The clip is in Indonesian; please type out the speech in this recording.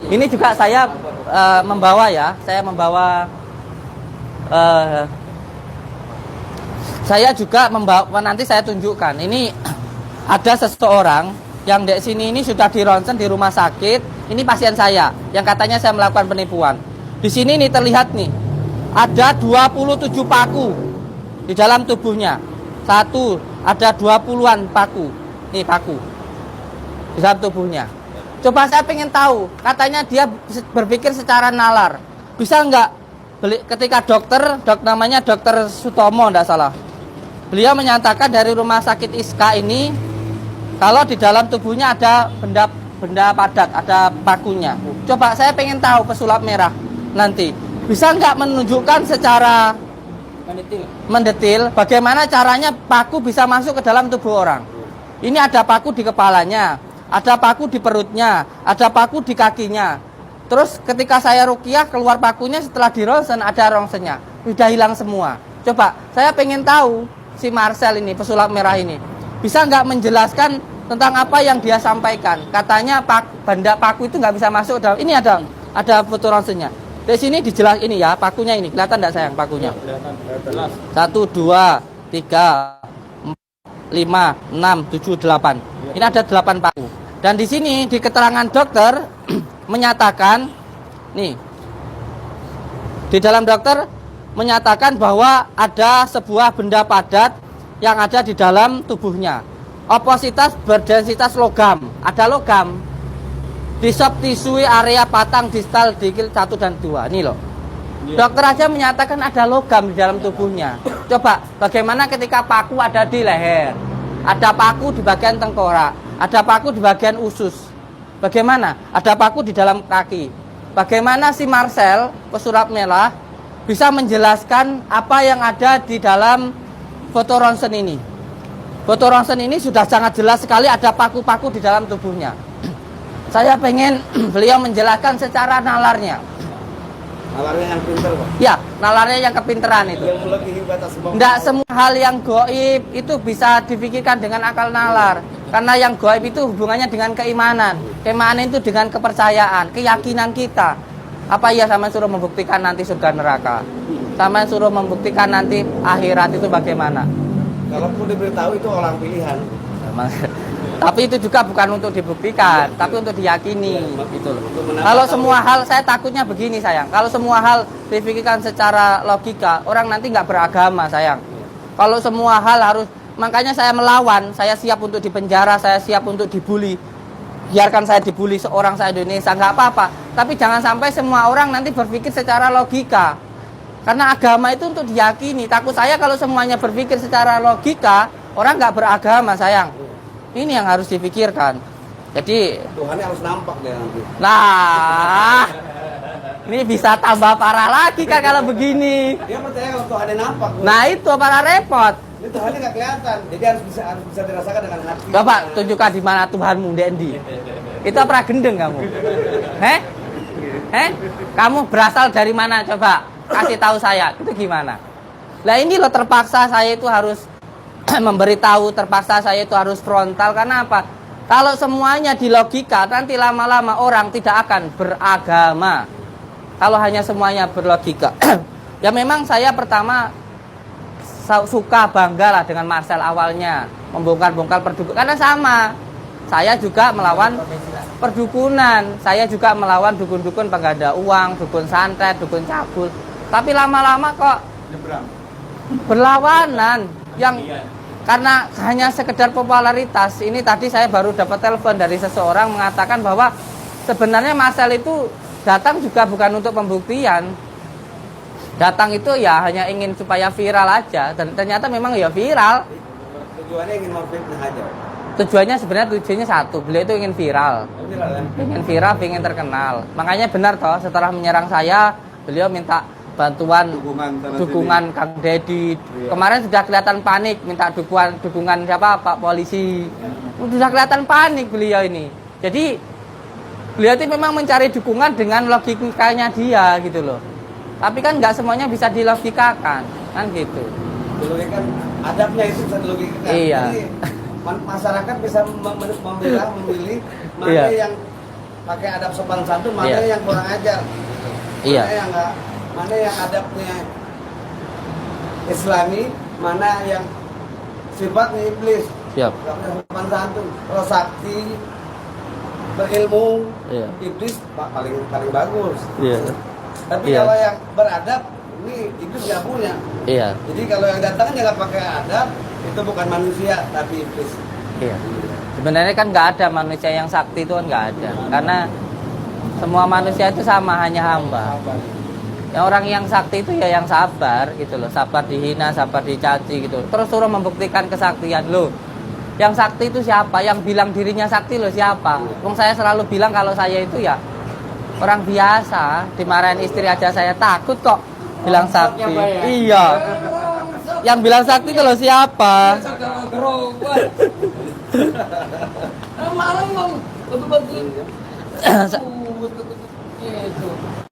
Ini juga saya membawa ya, saya membawa saya juga membawa, nanti saya tunjukkan. Ini ada seseorang yang di sini ini sudah di ronsen di rumah sakit. Ini pasien saya yang katanya saya melakukan penipuan. Di sini nih terlihat nih ada 27 paku di dalam tubuhnya. Satu, ada 20-an paku. Nih paku di dalam tubuhnya. Coba saya pengen tahu, katanya dia berpikir secara nalar. Bisa nggak ketika namanya dokter Sutomo enggak salah. Beliau menyatakan dari rumah sakit Iska ini kalau di dalam tubuhnya ada benda padat, ada pakunya. Coba saya pengen tahu pesulap merah nanti. Bisa nggak menunjukkan secara mendetil bagaimana caranya paku bisa masuk ke dalam tubuh orang. Ini ada paku di kepalanya, ada paku di perutnya, ada paku di kakinya. Terus ketika saya ruqyah keluar pakunya setelah di ronsen ada ronsennya. Sudah hilang semua. Coba saya pengen tahu si Marcel ini, pesulap merah ini, bisa nggak menjelaskan tentang apa yang dia sampaikan. Katanya benda paku itu nggak bisa masuk dalam. Ini ada foto ronsennya. Di sini dijelas ini ya, pakunya ini. Kelihatan nggak sayang pakunya? Kelihatan. 1, 2, 3, 4, 5, 6, 7, 8. Ini ada 8 paku. Dan di sini di keterangan dokter menyatakan nih. Di dalam dokter menyatakan bahwa ada sebuah benda padat yang ada di dalam tubuhnya. Opositas berdensitas logam. Ada logam. Di subtisui area patang distal dikil 1 dan 2. Ini loh. Dokter aja menyatakan ada logam di dalam tubuhnya. Coba bagaimana ketika paku ada di leher, ada paku di bagian tengkorak, ada paku di bagian usus. Bagaimana? Ada paku di dalam kaki. Bagaimana si Marcel, pesulap merah, bisa menjelaskan apa yang ada di dalam foto ronsen ini? Foto ronsen ini sudah sangat jelas sekali ada paku-paku di dalam tubuhnya. Saya pengen beliau menjelaskan secara nalarnya. Nalarnya yang pinter, Pak? Ya, nalarnya yang kepinteran itu. Tidak semua hal yang goib itu bisa difikirkan dengan akal nalar. Karena yang goib itu hubungannya dengan keimanan. Keimanan itu dengan kepercayaan, keyakinan kita. Apa iya sama suruh membuktikan nanti surga neraka? Sama suruh membuktikan nanti akhirat itu bagaimana? Kalaupun diberitahu itu orang pilihan. Tapi itu juga bukan untuk dibuktikan, tapi untuk diyakini gitu loh. Kalau semua hal, saya takutnya begini sayang. Kalau semua hal dipikirkan secara logika, orang nanti nggak beragama sayang. Kalau semua hal harus, makanya saya melawan. Saya siap untuk dipenjara, saya siap untuk dibully. Biarkan saya dibully seorang saya Indonesia, nggak apa-apa. Tapi jangan sampai semua orang nanti berpikir secara logika. Karena agama itu untuk diyakini. Takut saya kalau semuanya berpikir secara logika, orang nggak beragama sayang. Ini yang harus dipikirkan. Jadi Tuhannya harus nampak deh nanti. Nah, ini bisa tambah parah lagi kan kalau begini. Dia percaya kalau Tuhannya nampak. Nah itu parah repot. Ini Tuhannya nggak kelihatan. Jadi harus bisa dirasakan dengan hati. Coba tunjukkan di mana Tuhanmu, Dendi. Itu apa gendeng kamu? Kamu berasal dari mana? Coba kasih tahu saya. Itu gimana? Lah ini loh terpaksa saya itu harus memberitahu, terpaksa saya itu harus frontal. Karena apa? Kalau semuanya di logika, nanti lama-lama orang tidak akan beragama. Kalau hanya semuanya berlogika. Ya memang saya pertama suka bangga lah dengan Marcel awalnya. Membongkar-bongkar perdukunan. Karena sama. Saya juga melawan perdukunan. Saya juga melawan dukun-dukun pengganda uang, dukun santet, dukun cabul. Tapi lama-lama kok berlawanan. Yang karena hanya sekedar popularitas. Ini tadi saya baru dapat telepon dari seseorang mengatakan bahwa sebenarnya Marcel itu datang juga bukan untuk pembuktian. Datang itu ya hanya ingin supaya viral aja. Dan ternyata memang ya viral. Tujuannya ingin memfitnah aja. Tujuannya satu. Beliau itu ingin viral. Ingin viral, ingin terkenal. Makanya benar toh setelah menyerang saya, beliau minta bantuan dukungan Kang Dedi. Kemarin sudah kelihatan panik minta dukungan siapa Pak Polisi. Sudah kelihatan panik beliau ini. Jadi beliau itu memang mencari dukungan dengan logikanya dia gitu loh. Tapi kan nggak semuanya bisa dilogikakan kan gitu. Dilogikakan adabnya itu bisa dilogikakan. Iya. Jadi masyarakat bisa memilih mana iya. yang pakai adab sopan santun, mana Iya. yang kurang ajar. Iya. Mana yang enggak, mana yang adabnya Islami, mana yang sifatnya iblis. Siap. Gak punya sopan santun. Kalau sakti, berilmu, Iya. iblis paling bagus. Iya. Tapi Iya. kalau yang beradab, ini iblis nggak punya. Iya. Jadi kalau yang datang nggak pakai adab, itu bukan manusia, tapi iblis. Iya. Sebenarnya kan nggak ada manusia yang sakti itu kan nggak ada. Karena semua manusia itu sama, hanya hamba. Ya, orang yang sakti itu ya yang sabar gitu loh, sabar dihina, sabar dicaci gitu. Terus suruh membuktikan kesaktian loh. Yang sakti itu siapa? Yang bilang dirinya sakti loh siapa? Wong saya selalu bilang kalau saya itu ya orang biasa, dimarahin istri aja saya takut kok bilang sakti. Iya. Yang bilang sakti itu loh siapa?